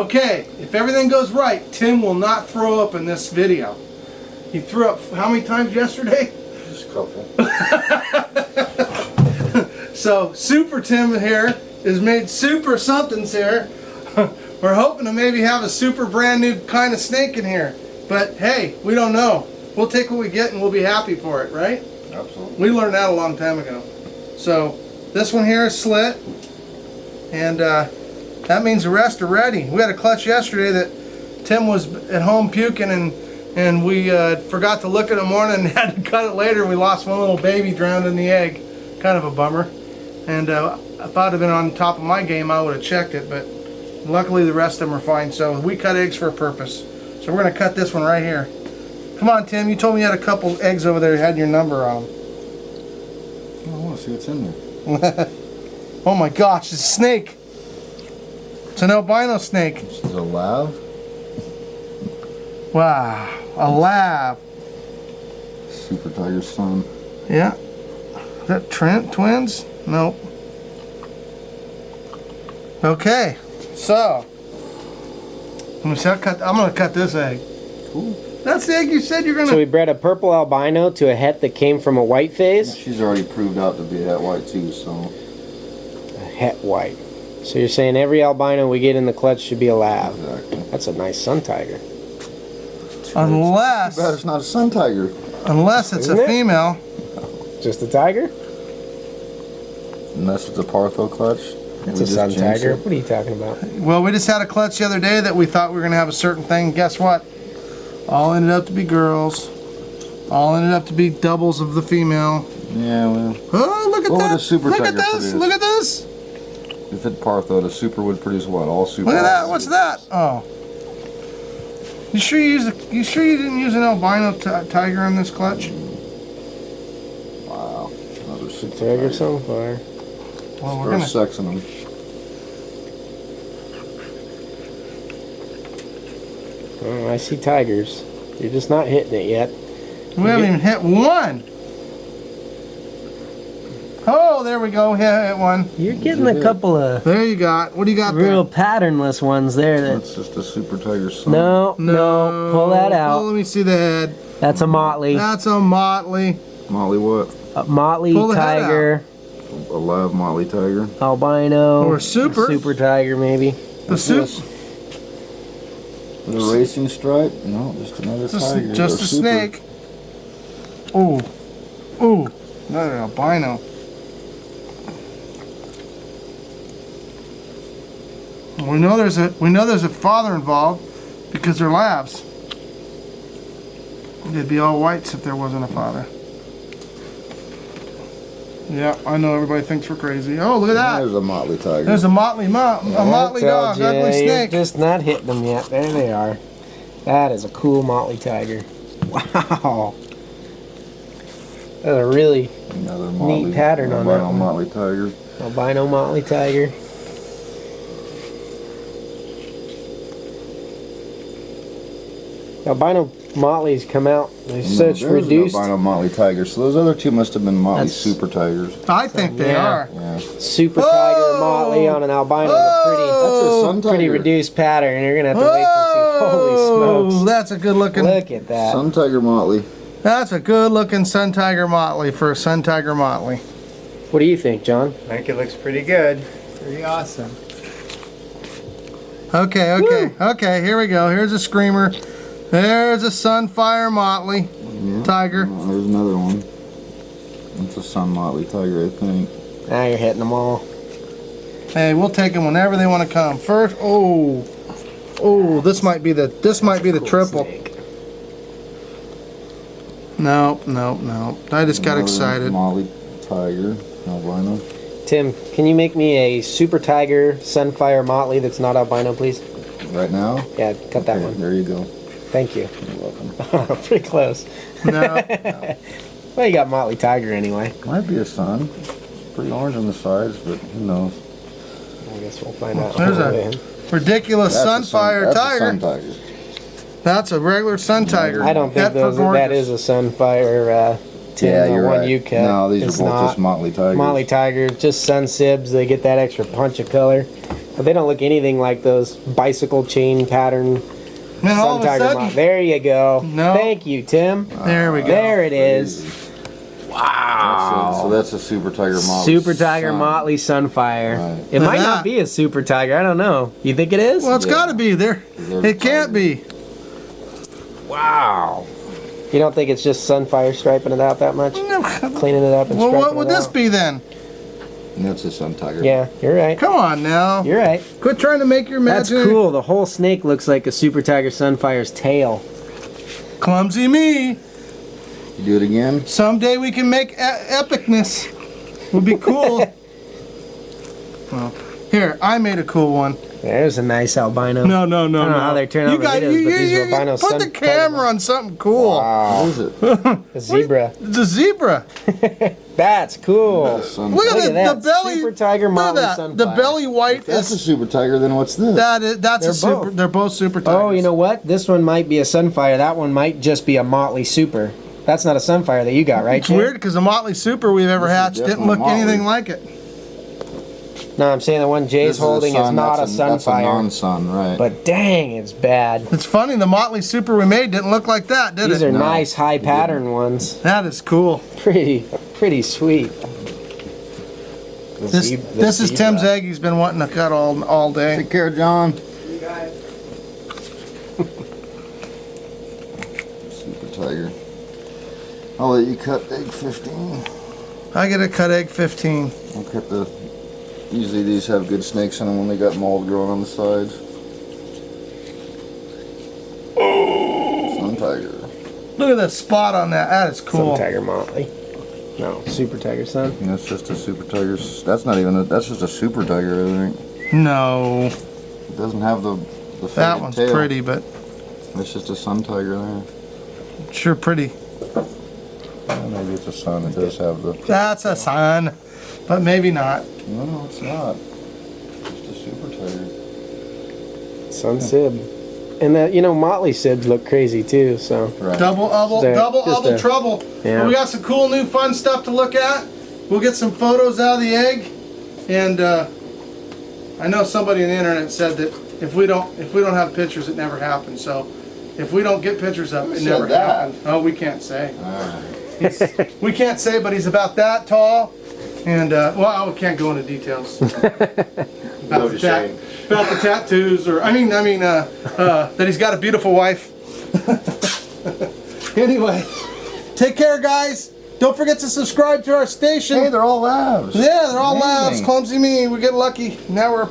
Okay, if everything goes right, Tim will not throw up in this video. He threw up how many times yesterday? Just a couple. So Super Tim here has made super somethings here. We're hoping to maybe have a super brand new kind of snake in here. But hey, we don't know. We'll take what we get and we'll be happy for it, right? Absolutely. We learned that a long time ago. So this one here is slit. And that means the rest are ready. We had a clutch yesterday that Tim was at home puking and we forgot to look at it in the morning and had to cut it later. We lost one little baby drowned in the egg. Kind of a bummer. And if I'd have been on top of my game, I would have checked it, but luckily the rest of them are fine. So we cut eggs for a purpose. So we're going to cut this one right here. Come on, Tim. You told me you had a couple eggs over there that had your number on them. I want to see what's in there. Oh my gosh, it's a snake. It's an albino snake. This is a lav. Wow, a lab. Super Tiger's son. Yeah. Is that Trent twins? Nope. Okay, so I'm gonna cut this egg. Cool. That's the egg you said you're gonna. So we bred a purple albino to a het that came from a white phase. She's already proved out to be that white too, so. A het white. So you're saying every albino we get in the clutch should be a lab. Exactly. That's a nice sun tiger. Unless Too bad it's not a sun tiger. it's Isn't a it? female. Just a tiger? Unless it's a Partho clutch. It's a sun tiger. What are you talking about? Well, we just had a clutch the other day that we thought we were gonna have a certain thing. Guess what? All ended up to be girls. All ended up to be doubles of the female. Yeah, well. Oh, look at What would that! a super Look at tiger this! produce? Look at this! If it's Partho, the super would produce what? All super. Look at that! What's that? Oh. You sure you didn't use an albino tiger in this clutch? Wow. Another super Tiger sunfire. Well, we're Start gonna. sexing them. Oh, I see tigers. You're just not hitting it yet. We haven't even hit one. Oh, there we go. Hit one. You're getting a couple of There you got. What do you got real there? patternless ones there. That's just a super tiger's son. No, pull that Oh, out. let me see the head. That's a motley. That's a motley. Motley what? A motley Pull the head tiger. A live Motley tiger. Albino. Or super. Super tiger, maybe. The soup. The racing stripe? No, just another tiger. Just Or a super. snake. Ooh. Ooh. Another albino. We know there's a father involved because they're labs. They'd be all whites if there wasn't a father. Yeah, I know everybody thinks we're crazy. Oh, look at that. There's a Motley tiger. There's a motley dog, ugly You're snake. just not hitting them yet. There they are. That is a cool motley tiger. Wow. That's a really Another neat pattern on that one. Motley tiger. albino motley tiger. Albino motleys come out. They're such there's reduced. an albino Motley tiger. So those other two must have been Motley That's- super tigers. I think they Yeah. are. Yeah. Super Whoa! tiger motley on an albino. That's a sun Pretty tiger. reduced pattern. You're gonna have to wait to see. Holy smokes! That's a good looking. Look at that. Sun tiger Motley. That's a good looking sun tiger motley for a sun tiger motley. What do you think, John? I think it looks pretty good. Pretty awesome. Okay, here we go. Here's a screamer. There's a sunfire motley Yeah. tiger. Oh, there's another one. It's a sun Motley tiger, I think. Now you're hitting them all. Hey, we'll take them whenever they want to come. First, this might be the triple. Snake. No. I just got Another excited. Motley tiger, albino. Tim, can you make me a super tiger sunfire motley that's not albino, please? Right now? Yeah, cut that Okay, one. there you go. Thank you. You're welcome. Pretty close. No. Well, you got motley tiger anyway. Might be a sun. It's pretty orange on the sides, but who knows? I guess we'll find out. There's a Then. ridiculous sunfire that's tiger. A sun tiger. That's a regular sun tiger. I don't think Pet for that gorgeous. is a sunfire. Tim, Yeah, the you're one right. you cut. No, these It's are both not. just Motley tigers. Motley tiger, just sun sibs. They get that extra punch of color. But they don't look anything like those bicycle chain pattern Then all sun of a tiger sudden, motley. There you go. No. Thank you, Tim. there we go. There it is. Wow. So that's a super tiger motley. Super tiger sun. motley sunfire. Right. It Look might at not that. be a super tiger. I don't know. You think it is? Well, it's got to be there. They're It can't tiger. be. Wow. You don't think it's just sunfire striping it out that much? Cleaning it up and Well, striping what would it this out? be then? And that's a sun tiger. Yeah, you're right. Come on now. You're right. Quit trying to make your That's imaginary. cool. The whole snake looks like a super tiger sunfire's tail. Clumsy me. You do it again? Someday we can make epicness. Would be cool. Well, here, I made a cool one. There's a nice albino. No. I don't know how they turn out the videos, but these are albino put the sun camera on something cool. What is it? A zebra. It's a zebra. That's cool. Sun Look tiger. at that. the belly. Super tiger Look at motley that. sunfire. The belly white If that's a is super tiger, then what's this? that's They're a super. both. They're both super tigers. Oh, you know what? This one might be a sunfire. That one might just be a motley super. That's not a sunfire that you got, right? It's Jim? weird because the Motley Super we've ever This is hatched didn't definitely look anything Motley. like it. No, I'm saying the one Jay's This holding is sun, not a that's That's a sunfire. non-sun, right? But dang, it's bad. It's funny the Motley Super we made didn't look like that, did These it? are No, nice high it pattern ones. That is cool. Pretty sweet. The This zeb- the this is zebra. Tim's egg. He's been wanting to cut all day. Take care, John. Super tiger. I'll let you cut egg 15. I get to cut egg 15. I'll cut the. Usually these have good snakes in them when they got mold growing on the sides. Sun tiger. Look at that spot on that. That is cool. Sun tiger motley. No, super tiger sun. And that's just a super tiger. That's not even. That's just a super tiger, I think. No, It doesn't have the. The that faded one's tail. pretty, but It's just a sun tiger there. sure pretty. Well, maybe it's a sun. It does have the. That's a sun, but maybe not. No, it's not. Just a super tiger. Sun sib. And that, motley sibs look crazy too, so. Right. Double Just a- trouble. Yeah. But we got some cool new fun stuff to look at. We'll get some photos out of the egg, and I know somebody on the internet said that if we don't have pictures, it never happens. So if we don't get pictures up, Who it said never that? happens. Oh, we can't say. Alright. We can't say, but he's about that tall, and well, I can't go into details about the tattoos, or that he's got a beautiful wife. Anyway, take care, guys. Don't forget to subscribe to our station. Hey, they're all labs. Yeah, they're all labs. Amazing. Clumsy me. We get lucky. Now we're a